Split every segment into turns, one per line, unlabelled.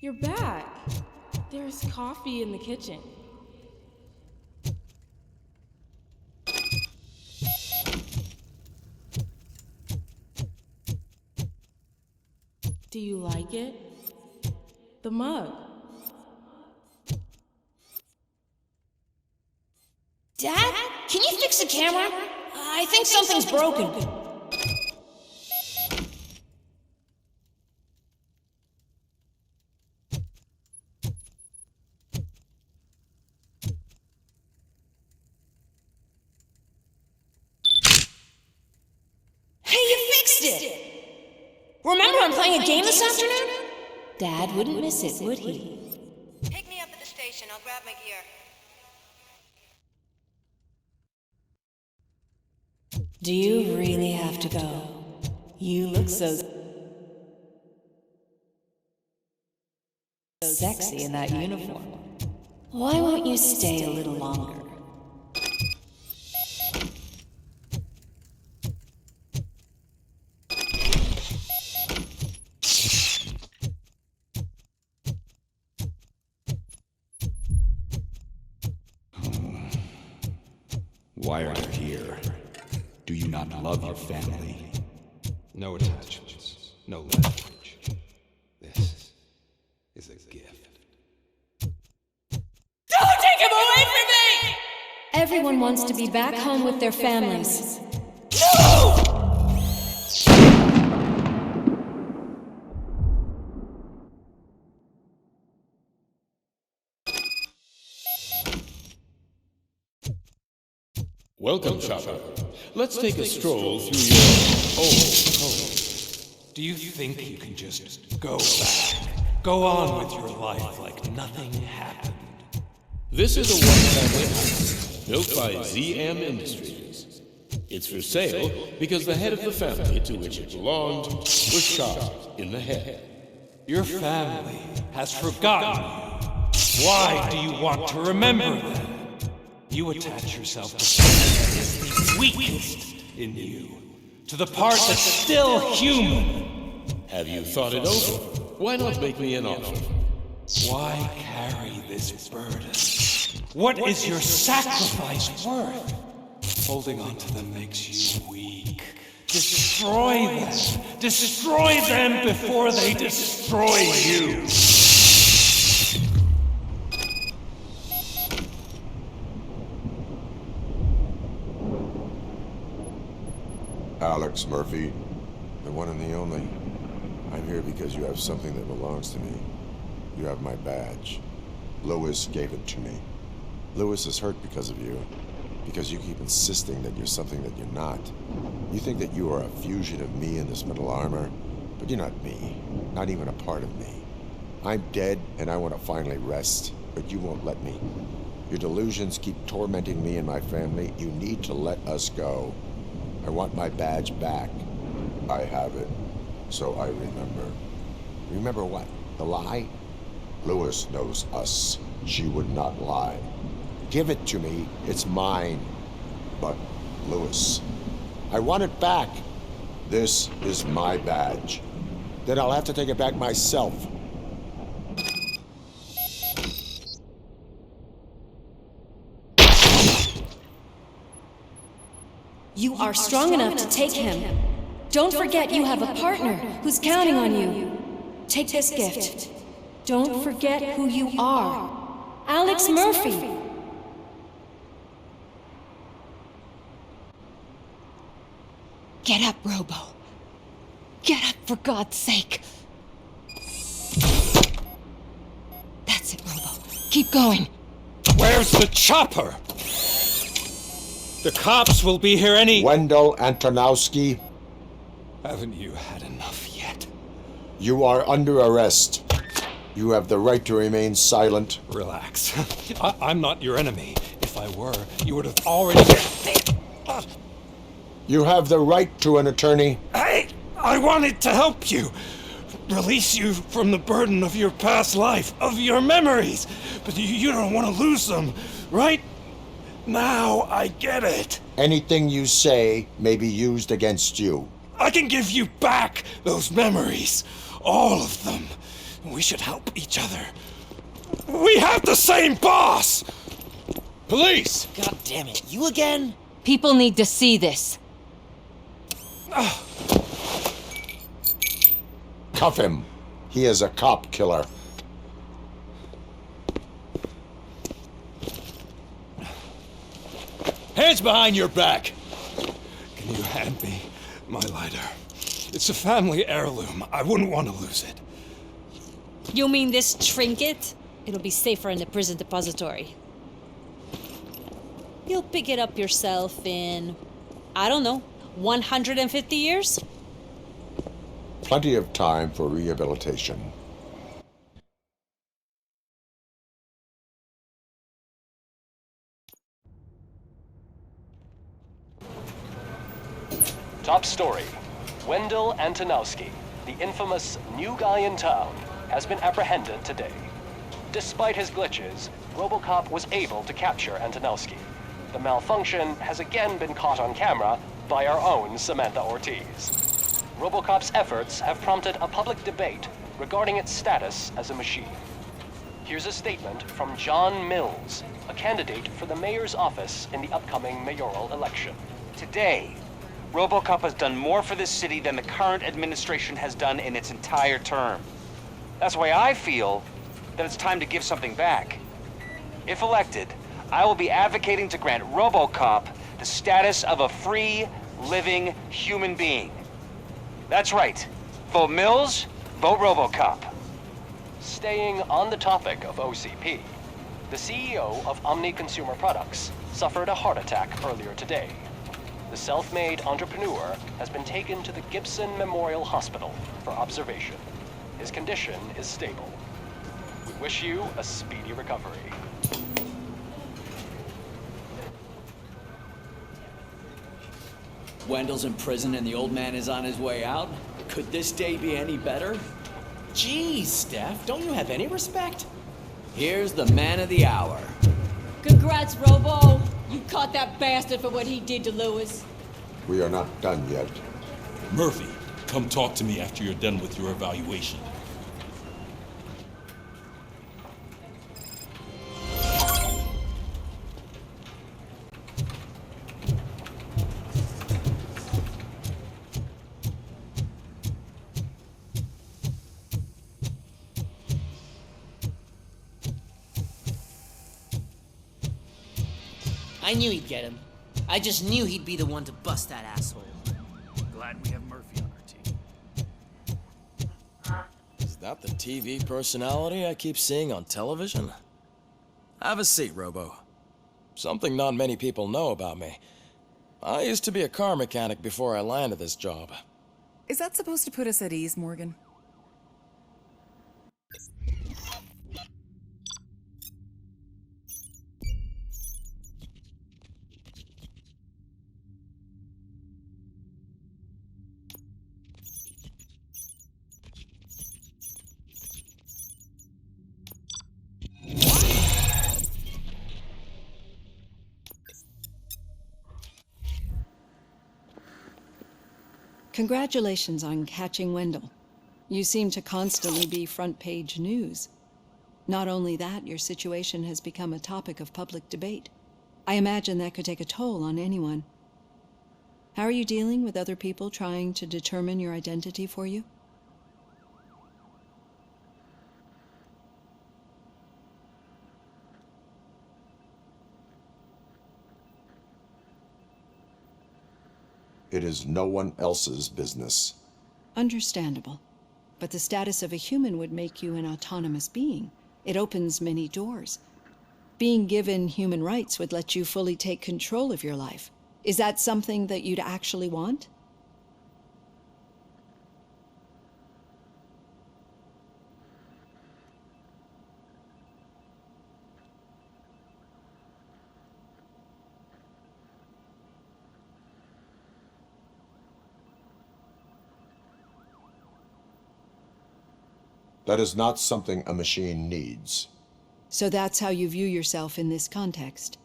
You're back. There's coffee in the kitchen. Do you like it? The mug.
Dad, can you fix the camera? I think something's broken. Hey, you fixed it! Remember I'm playing a game this afternoon? Dad wouldn't miss it, would he?
Pick me up at the station. I'll grab my gear.
Do you really have to go? You look so sexy in that uniform. Why won't you stay a little longer?
Why are you here? Do you not love your family?
No attachments, no leverage. This is a gift.
Don't take him away from me! Everyone wants to be back home with their families. No!
Welcome, Chopper. Let's take a stroll through your old home.
Do you think you can just go back? Go on with your life like nothing happened?
This is a one-family house built by ZM Industries. It's for sale because the head of the family to which it belonged was shot in the head.
Your family has forgotten you. Why do you want to remember them? You attach yourself to something that is the weakest in you, to the part that's still human.
Have you thought it over? Why not make me an offer?
Why carry this burden? What is your sacrifice worth? Holding on to them makes you weak. Destroy them! Destroy them before they destroy you!
Alex Murphy, the one and the only. I'm here because you have something that belongs to me. You have my badge. Lewis gave it to me. Lewis is hurt because of you. Because you keep insisting that you're something that you're not. You think that you are a fusion of me in this metal armor, but you're not me. Not even a part of me. I'm dead and I want to finally rest, but you won't let me. Your delusions keep tormenting me and my family. You need to let us go. I want my badge back. I have it, so I remember. Remember what? The lie? Lewis knows us. She would not lie. Give it to me. It's mine. But, Lewis, I want it back. This is my badge. Then I'll have to take it back myself.
You are strong enough to take him. Don't forget you have a partner who's counting on you. Take this gift. Don't forget who you are. Alex Murphy. Get up, Robo. Get up, for God's sake. That's it, Robo. Keep going.
Where's the chopper? The cops will be here any—
Wendell Antonowski,
Haven't you had enough yet?
you are under arrest. You have the right to remain silent.
Relax. I'm not your enemy. If I were, you would have already—
You have the right to an attorney.
Hey! I wanted to help you! Release you from the burden of your past life, of your memories! But you don't want to lose them, right? Now I get it.
Anything you say may be used against you.
I can give you back those memories. All of them. We should help each other. We have the same boss!
Police!
God damn it, you again?
People need to see this.
Cuff him. He is a cop killer.
Hands behind your back!
Can you hand me my lighter? It's a family heirloom. I wouldn't want to lose it.
You mean this trinket? It'll be safer in the prison depository. You'll pick it up yourself in, I don't know, 150 years?
Plenty of time for rehabilitation.
Top story. Wendell Antonowski, the infamous new guy in town, has been apprehended today. Despite his glitches, RoboCop was able to capture Antonowski. The malfunction has again been caught on camera by our own Samantha Ortiz. RoboCop's efforts have prompted a public debate regarding its status as a machine. Here's a statement from John Mills, a candidate for the mayor's office in the upcoming mayoral election.
Today, RoboCop has done more for this city than the current administration has done in its entire term. That's why I feel that it's time to give something back. If elected, I will be advocating to grant RoboCop the status of a free, living human being. That's right. Vote Mills, vote RoboCop.
Staying on the topic of OCP, the CEO of Omni Consumer Products suffered a heart attack earlier today. The self-made entrepreneur has been taken to the Gibson Memorial Hospital for observation. His condition is stable. We wish you a speedy recovery.
Wendell's in prison and the old man is on his way out? Could this day be any better? Jeez, Steph, don't you have any respect? Here's the man of the hour.
Congrats, Robo! You caught that bastard for what he did to Lewis.
We are not done yet.
Murphy, come talk to me after you're done with your evaluation.
I knew he'd get him. I just knew he'd be the one to bust that asshole.
Glad we have Murphy on our team.
Is that the TV personality I keep seeing on television? Have a seat, Robo. Something not many people know about me. I used to be a car mechanic before I landed this job.
Is that supposed to put us at ease, Morgan?
Congratulations on catching Wendell. You seem to constantly be front-page news. Not only that, your situation has become a topic of public debate. I imagine that could take a toll on anyone. How are you dealing with other people trying to determine your identity for you?
It is no one else's business.
Understandable. But the status of a human would make you an autonomous being. It opens many doors. Being given human rights would let you fully take control of your life. Is that something that you'd actually want?
That is not something a machine needs.
So that's how you view yourself in this context.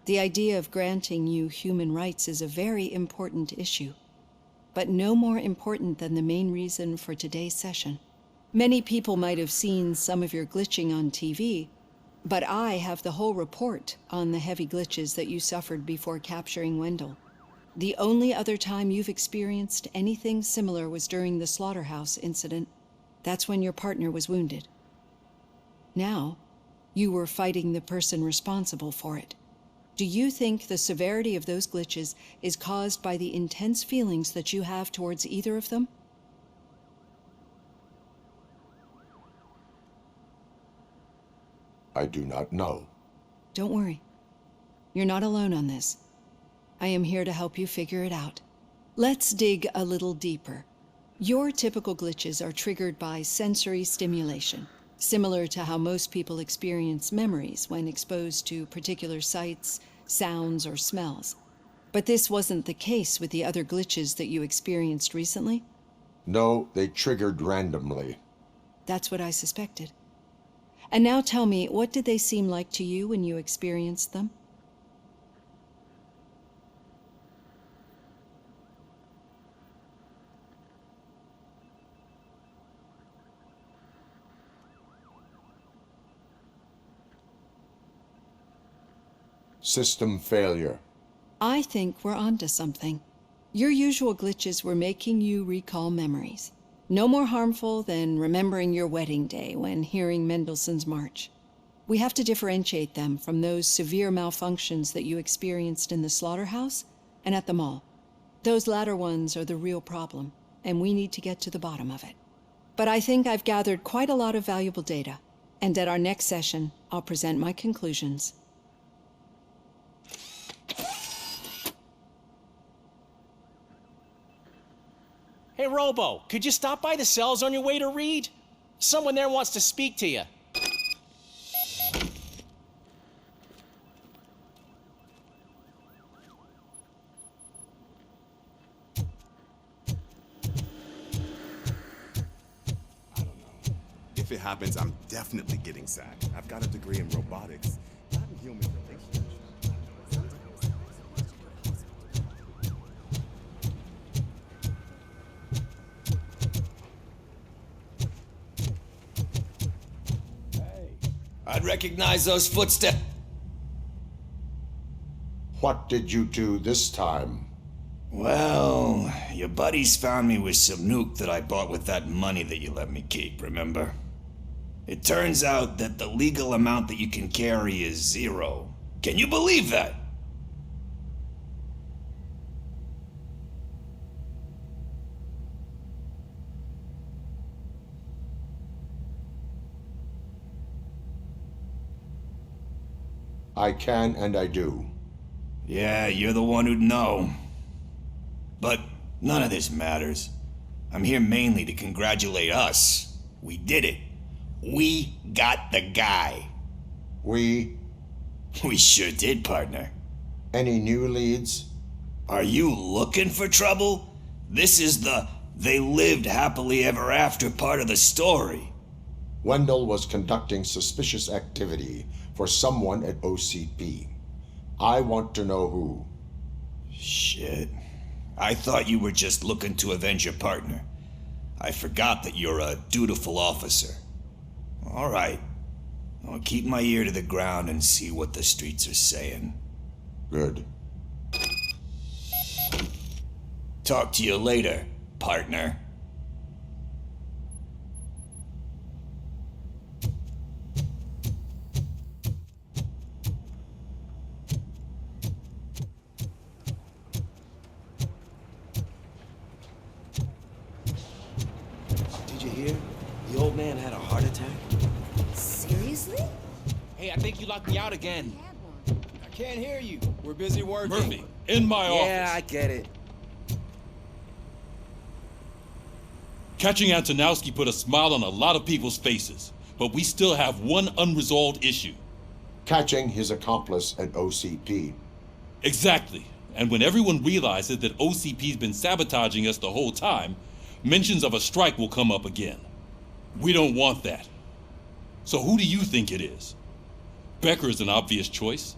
The idea of granting you human rights is a very important issue, but no more important than the main reason for today's session.
Many people might have seen some of your glitching on TV, but I have the whole report on the heavy glitches that you suffered before capturing Wendell. The only other time you've experienced anything similar was during the slaughterhouse incident. That's when your partner was wounded. Now, you were fighting the person responsible for it. Do you think the severity of those glitches is caused by the intense feelings that you have towards either of them?
I do not know.
Don't worry. You're not alone on this. I am here to help you figure it out. Let's dig a little deeper. Your typical glitches are triggered by sensory stimulation, similar to how most people experience memories when exposed to particular sights, sounds, or smells. But this wasn't the case with the other glitches that you experienced recently?
No, they triggered randomly.
That's what I suspected. And now tell me, what did they seem like to you when you experienced them?
System failure.
I think we're onto something. Your usual glitches were making you recall memories. No more harmful than remembering your wedding day when hearing Mendelssohn's March. We have to differentiate them from those severe malfunctions that you experienced in the slaughterhouse and at the mall. Those latter ones are the real problem, and we need to get to the bottom of it. But I think I've gathered quite a lot of valuable data, and at our next session, I'll present my conclusions.
Hey, Robo, could you stop by the cells on your way to read? Someone there wants to speak to you.
If it happens, I'm definitely getting sacked. I've got a degree in robotics, not in human relations.
I'd recognize those footsteps.
What did you do this time?
Well, your buddies found me with some nuke that I bought with that money that you let me keep, remember? It turns out that the legal amount that you can carry is 0. Can you believe that?
I can and I do.
Yeah, you're the one who'd know. But none of this matters. I'm here mainly to congratulate us. We did it. We got the guy.
We
sure did, partner.
Any new leads?
Are you looking for trouble? This is the they lived happily ever after part of the story.
Wendell was conducting suspicious activity for someone at OCP. I want to know who.
Shit. I thought you were just looking to avenge your partner. I forgot that you're a dutiful officer. All right. I'll keep my ear to the ground and see what the streets are saying.
Good.
Talk to you later, partner.
The old man had a heart attack.
Seriously?
Hey, I think you locked me out again.
I can't hear you. We're busy working.
Murphy, in my office.
Yeah, I get it.
Catching Antonowski put a smile on a lot of people's faces, but we still have one unresolved issue.
Catching his accomplice at OCP.
Exactly. And when everyone realizes that OCP's been sabotaging us the whole time, mentions of a strike will come up again. We don't want that. So who do you think it is? Becker is an obvious choice.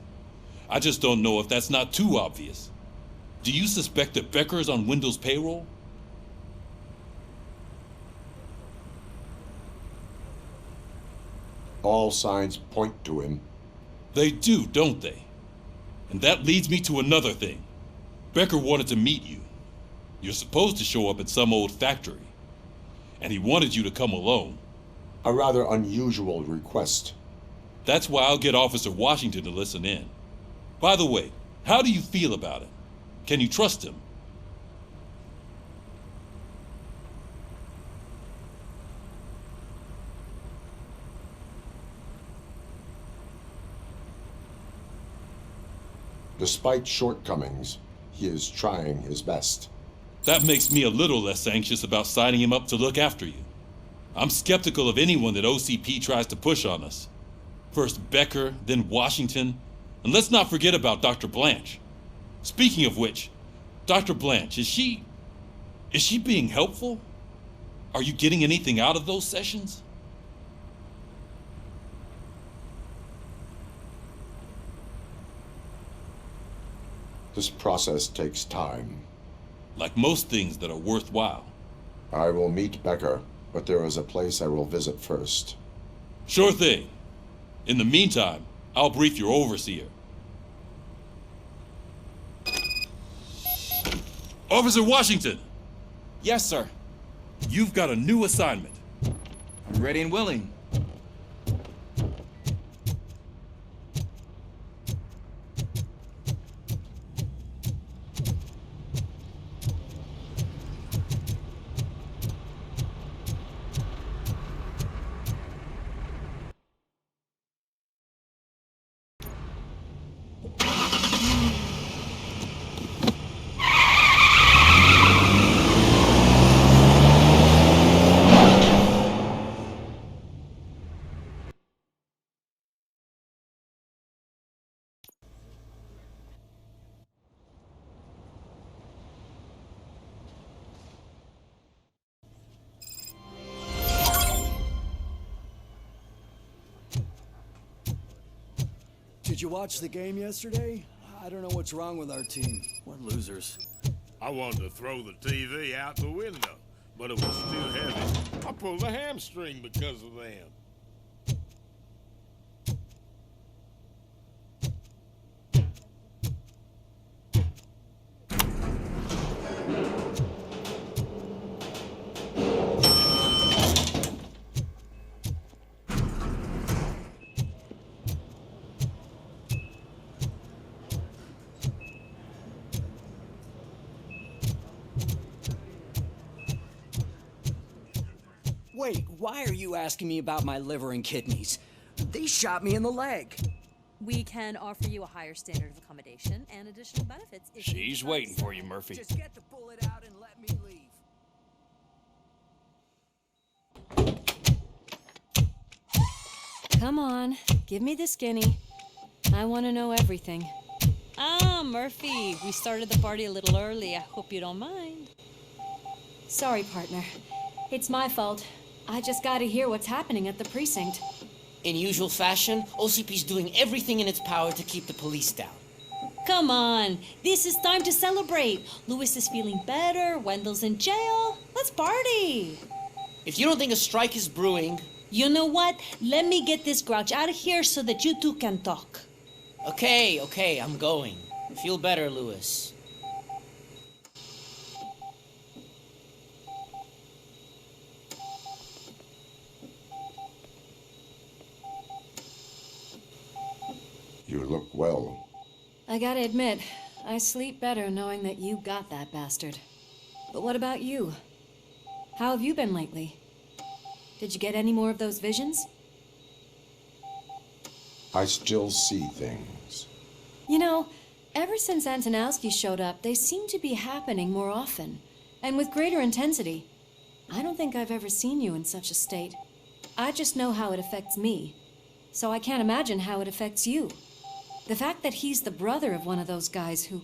I just don't know if that's not too obvious. Do you suspect that Becker is on Wendell's payroll?
All signs point to him.
They do, don't they? And that leads me to another thing. Becker wanted to meet you. You're supposed to show up at some old factory. And he wanted you to come alone.
A rather unusual request.
That's why I'll get Officer Washington to listen in. By the way, how do you feel about it? Can you trust him?
Despite shortcomings, he is trying his best.
That makes me a little less anxious about signing him up to look after you. I'm skeptical of anyone that OCP tries to push on us. First Becker, then Washington, and let's not forget about Dr. Blanche. Speaking of which, Dr. Blanche, is she being helpful? Are you getting anything out of those sessions?
This process takes time.
Like most things that are worthwhile.
I will meet Becker, but there is a place I will visit first.
Sure thing. In the meantime, I'll brief your overseer. Officer Washington!
Yes, sir.
You've got a new assignment.
I'm ready and willing.
Did you watch the game yesterday? I don't know what's wrong with our team. We're losers.
I wanted to throw the TV out the window, but it was too heavy. I pulled a hamstring because of them.
Wait, why are you asking me about my liver and kidneys? They shot me in the leg.
We can offer you a higher standard of accommodation and additional benefits if
She's waiting for you, Murphy.
Just get the bullet out and let me leave.
Come on, give me the skinny. I want to know everything.
Ah, Murphy, we started the party a little early. I hope you don't mind.
Sorry, partner. It's my fault. I just gotta hear what's happening at the precinct.
In usual fashion, OCP's doing everything in its power to keep the police down.
Come on, this is time to celebrate. Louis is feeling better, Wendell's in jail. Let's party.
If you don't think a strike is brewing...
You know what? Let me get this grouch out of here so that you two can talk.
Okay, I'm going. Feel better, Louis.
You look well.
I gotta admit, I sleep better knowing that you got that bastard. But what about you? How have you been lately? Did you get any more of those visions?
I still see things.
You know, ever since Antonowski showed up, they seem to be happening more often, and with greater intensity. I don't think I've ever seen you in such a state. I just know how it affects me, so I can't imagine how it affects you. The fact that he's the brother of one of those guys who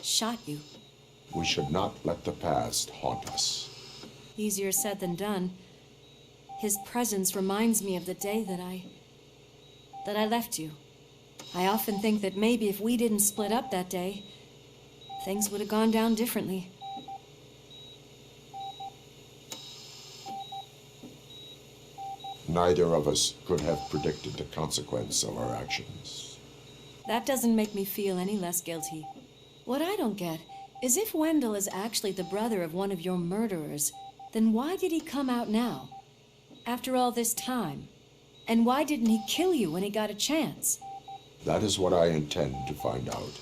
shot you.
We should not let the past haunt us.
Easier said than done. His presence reminds me of the day that I left you. I often think that maybe if we didn't split up that day, things would have gone down differently.
Neither of us could have predicted the consequence of our actions.
That doesn't make me feel any less guilty. What I don't get is if Wendell is actually the brother of one of your murderers, then why did he come out now? After all this time? And why didn't he kill you when he got a chance?
That is what I intend to find out.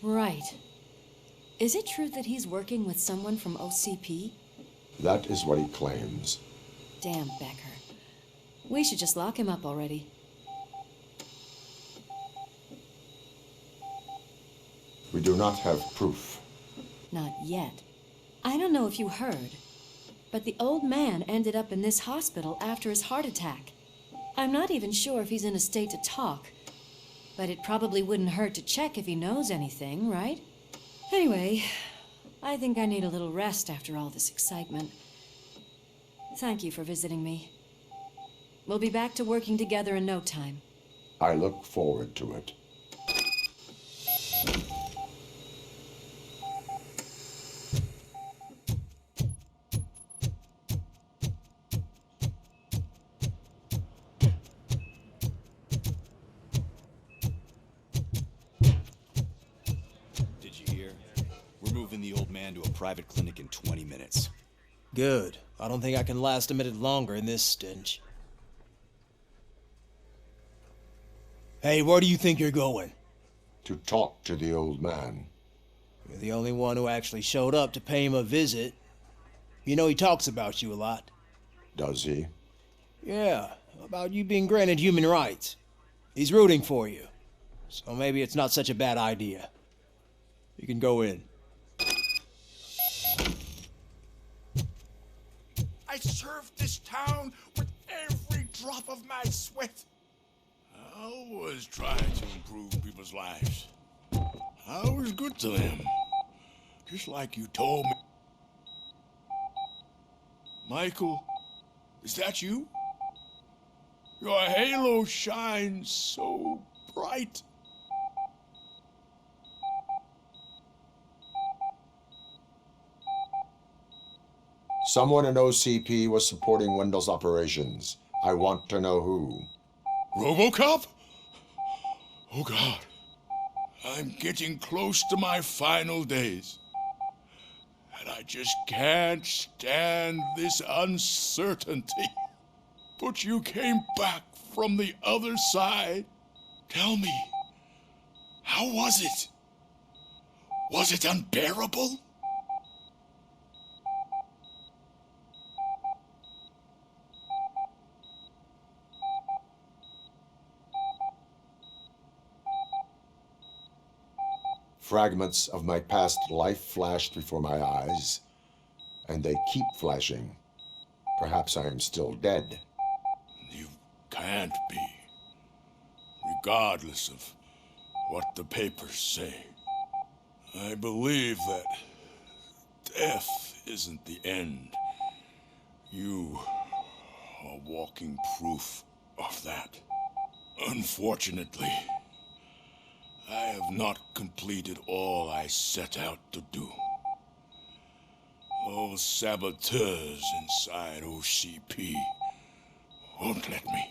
Right. Is it true that he's working with someone from OCP?
That is what he claims.
Damn Becker. We should just lock him up already.
We do not have proof.
Not yet. I don't know if you heard, but the old man ended up in this hospital after his heart attack. I'm not even sure if he's in a state to talk, but it probably wouldn't hurt to check if he knows anything, right? Anyway, I think I need a little rest after all this excitement. Thank you for visiting me. We'll be back to working together in no time.
I look forward to it.
Did you hear? We're moving the old man to a private clinic in 20 minutes.
Good. I don't think I can last a minute longer in this stench. Hey, where do you think you're going?
To talk to the old man.
You're the only one who actually showed up to pay him a visit. You know he talks about you a lot.
Does he?
Yeah, about you being granted human rights. He's rooting for you. So maybe it's not such a bad idea. You can go in.
I served this town with every drop of my sweat. I always try to improve people's lives. I was good to them. Just like you told me. Michael, is that you? Your halo shines so bright.
Someone in OCP was supporting Wendell's operations. I want to know who.
RoboCop? Oh God. I'm getting close to my final days. And I just can't stand this uncertainty. But you came back from the other side. Tell me, how was it? Was it unbearable?
Fragments of my past life flashed before my eyes, and they keep flashing. Perhaps I am still dead.
You can't be, regardless of what the papers say. I believe that death isn't the end. You are walking proof of that. Unfortunately, I have not completed all I set out to do. Those saboteurs inside OCP won't let me.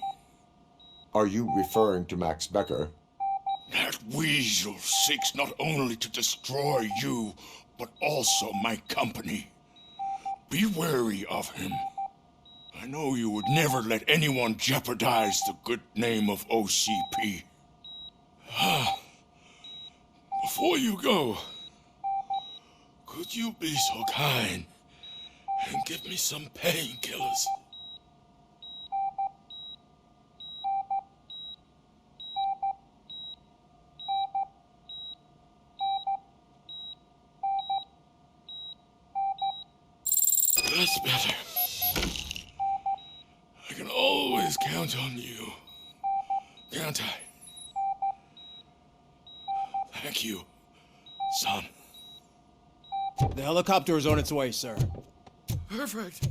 Are you referring to Max Becker?
That weasel seeks not only to destroy you, but also my company. Be wary of him. I know you would never let anyone jeopardize the good name of OCP. Before you go, could you be so kind and give me some painkillers? That's better. I can always count on you, can't I? Thank you, son.
The helicopter is on its way, sir.
Perfect.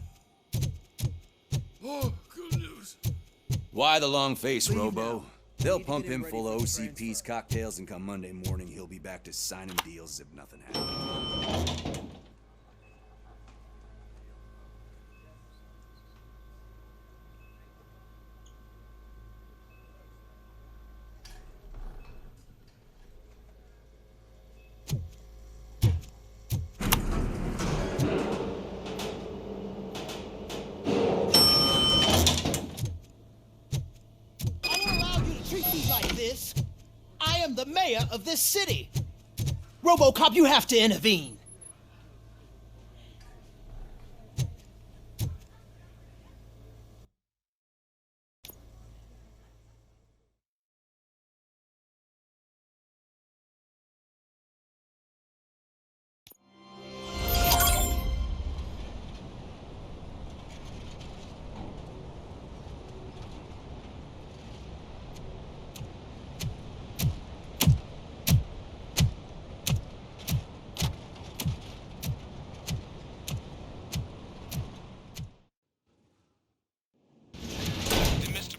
Oh, good news.
Why the long face, Robo? They'll pump him full of OCP's cocktails, and come Monday morning, he'll be back to signing deals as if nothing happened.
am the mayor of this city. RoboCop, you have to intervene.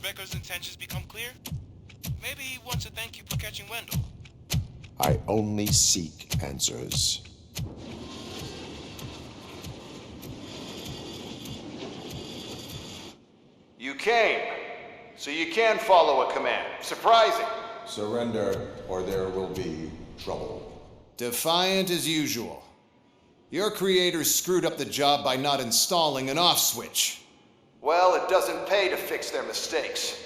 Becker's intentions become clear? Maybe he wants to thank you for catching Wendell.
I only seek answers.
You came, so you can follow a command. Surprising.
Surrender, or there will be trouble.
Defiant as usual. Your creators screwed up the job by not installing an off switch. Well, it doesn't pay to fix their mistakes.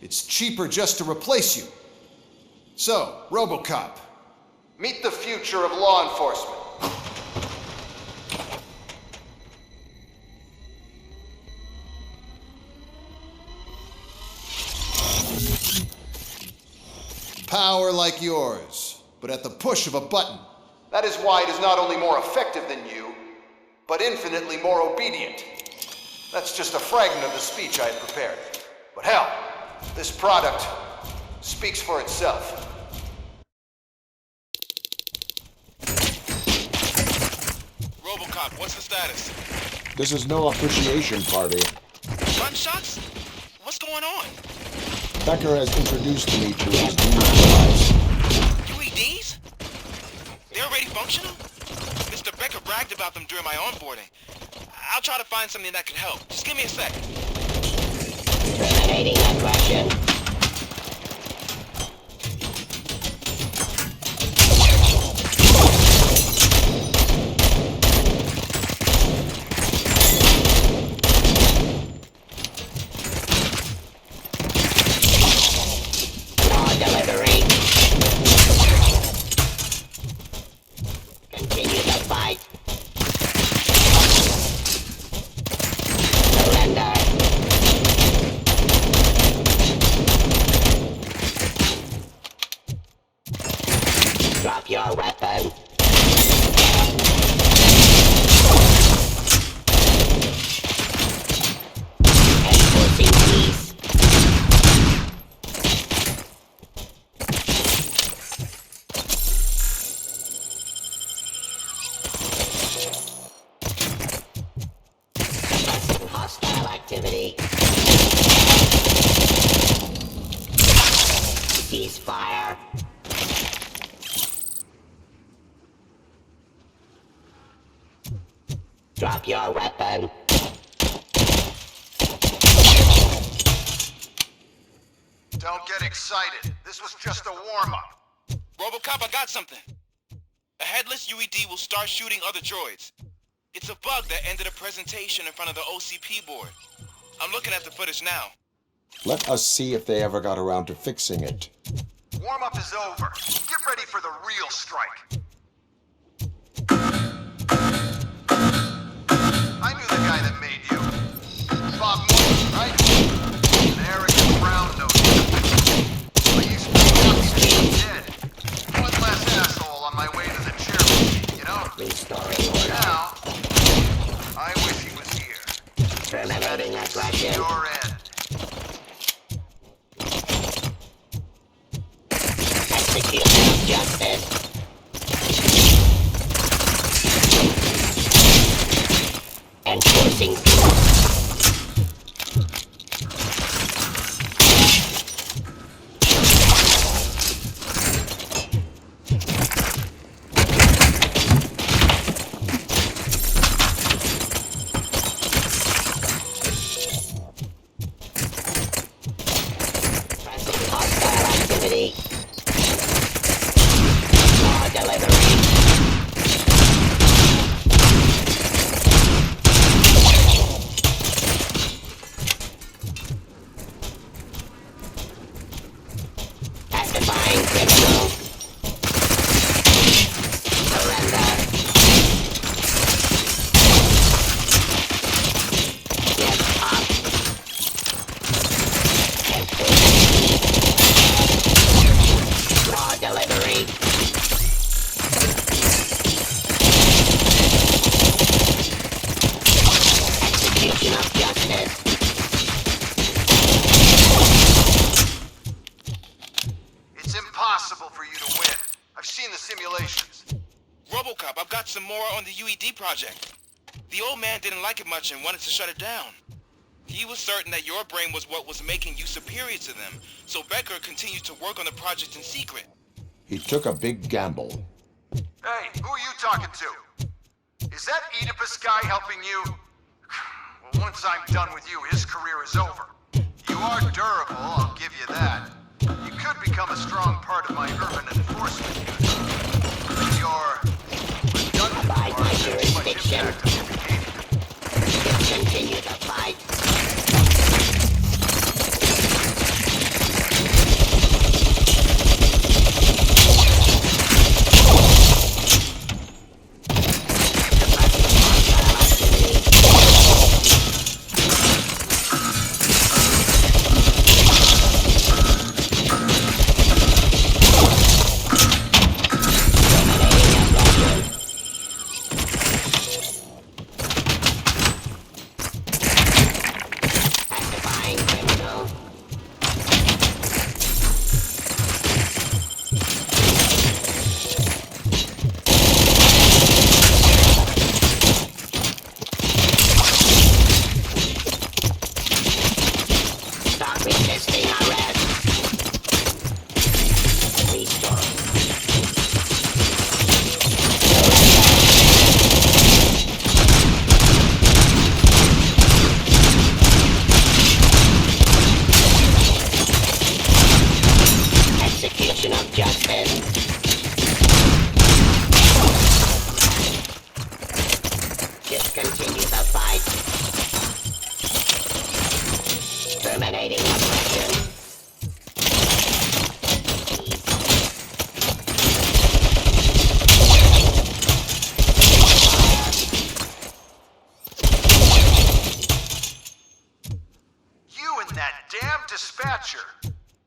It's cheaper just to replace you. So, RoboCop, meet the future of law enforcement. Power like yours, but at the push of a button. That is why it is not only more effective than you, but infinitely more obedient. That's just a fragment of the speech I had prepared. But hell, this product speaks for itself.
RoboCop, what's the status?
This is no appreciation party.
Gunshots? What's going on?
Becker has introduced me to his new device.
UEDs? They're already functional? Mr. Becker bragged about them during my onboarding. I'll try to find something that could help. Just give me a sec.
Terminating aggression. Delivery. Continue the fight. Surrender. Drop your weapon. Enforcing peace. Hostile activity. Ceasefire. Drop your weapon.
Don't get excited. This was just a warm-up.
RoboCop, I got something. A headless UED will start shooting other droids. It's a bug that ended a presentation in front of the OCP board. I'm looking at the footage now.
Let us see if they ever got around to fixing it.
Warm-up is over. Get ready for the real strike. I knew the guy that made you. Bob Morton, right? An arrogant brown-nosed. I used to be lucky that he was dead. One less asshole on my way to the chairman, you know? Now, I wish he was here.
Terminating aggression.
Your end.
Execution of justice. Enforcing peace. Pressing hostile activity. More delivery. Pacifying criminals.
simulations.
RoboCop, I've got some more on the UED project. The old man didn't like it much and wanted to shut it down. He was certain that your brain was what was making you superior to them, so Becker continued to work on the project in secret.
He took a big gamble.
Hey, who are you talking to? Is that Oedipus guy helping you? Well, once I'm done with you, his career is over. You are durable, I'll give you that. You could become a strong part of my urban enforcement unit. Your redundant part has much impact on your behavior.
Continue the fight.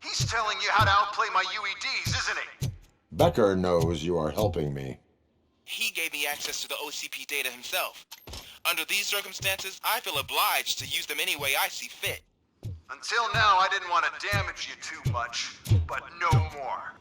He's telling you how to outplay my UEDs, isn't he?
Becker knows you are helping me.
He gave me access to the OCP data himself. Under these circumstances, I feel obliged to use them any way I see fit.
Until now, I didn't want to damage you too much, but no more.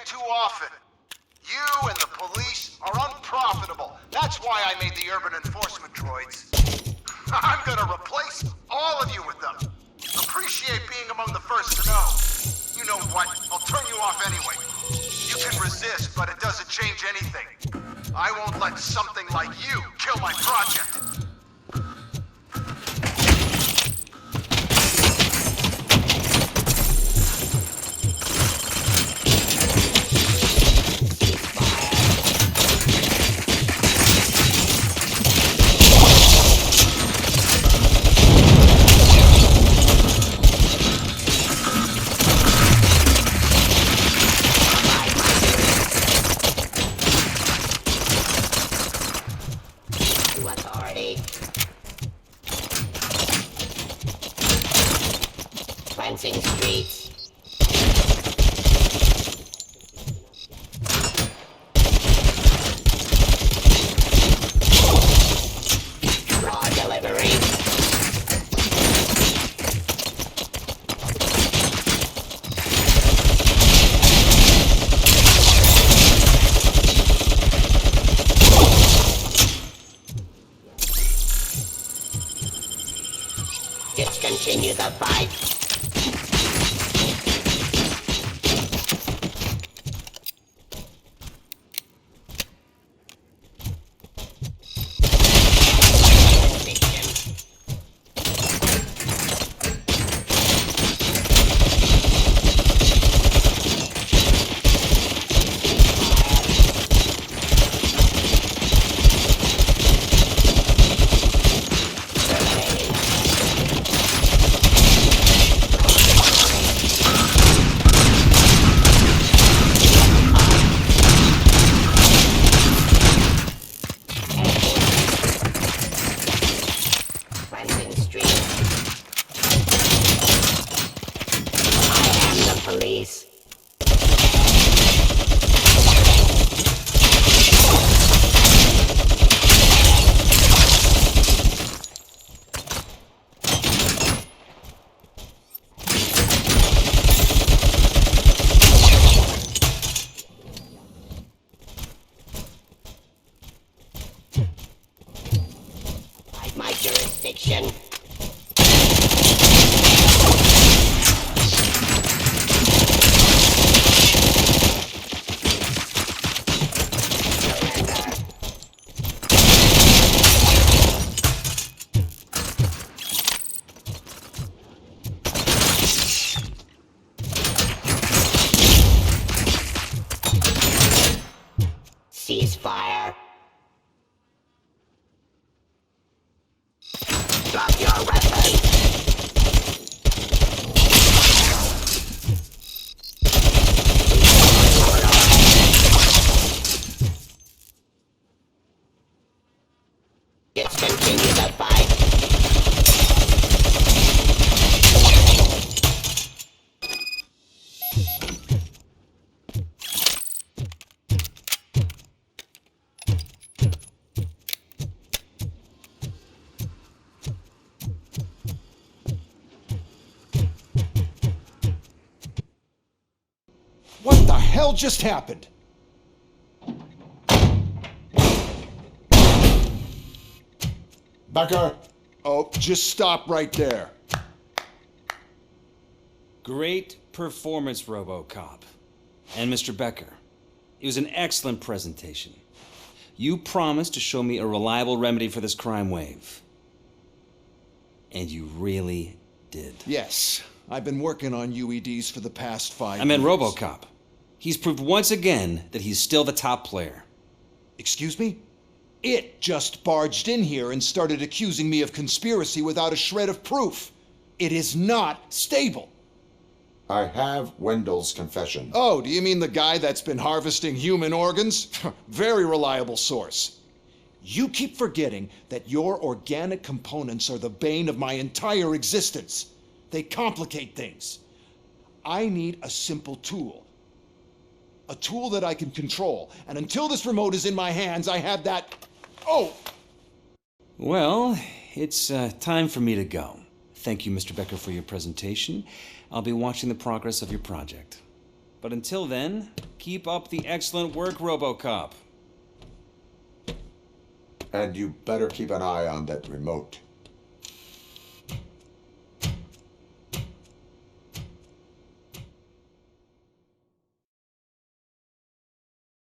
Too often. You and the police are unprofitable. That's why I made the urban enforcement droids. I'm gonna replace all of you with them. Appreciate being among the first to know. You know what? I'll turn you off anyway. You can resist, but it doesn't change anything. I won't let something like you kill my project.
Authority. Prancing streets. Raw delivery. Discontinue the fight. Police. My jurisdiction. Ceasefire. Drop your weapon. Discontinue the fight.
What the hell just happened?
Becker!
Oh, just stop right there.
Great performance, RoboCop. And Mr. Becker, it was an excellent presentation. You promised to show me a reliable remedy for this crime wave. And you really did.
Yes, I've been working on UEDs for the past 5 years.
I meant RoboCop. He's proved once again that he's still the top player.
Excuse me? It just barged in here and started accusing me of conspiracy without a shred of proof. It is not stable.
I have Wendell's confession.
Oh, do you mean the guy that's been harvesting human organs? Very reliable source. You keep forgetting that your organic components are the bane of my entire existence. They complicate things. I need a simple tool. A tool that I can control. And until this remote is in my hands, I have that... Oh!
Well, it's time for me to go. Thank you, Mr. Becker, for your presentation. I'll be watching the progress of your project. But until then, keep up the excellent work, RoboCop.
And you better keep an eye on that remote.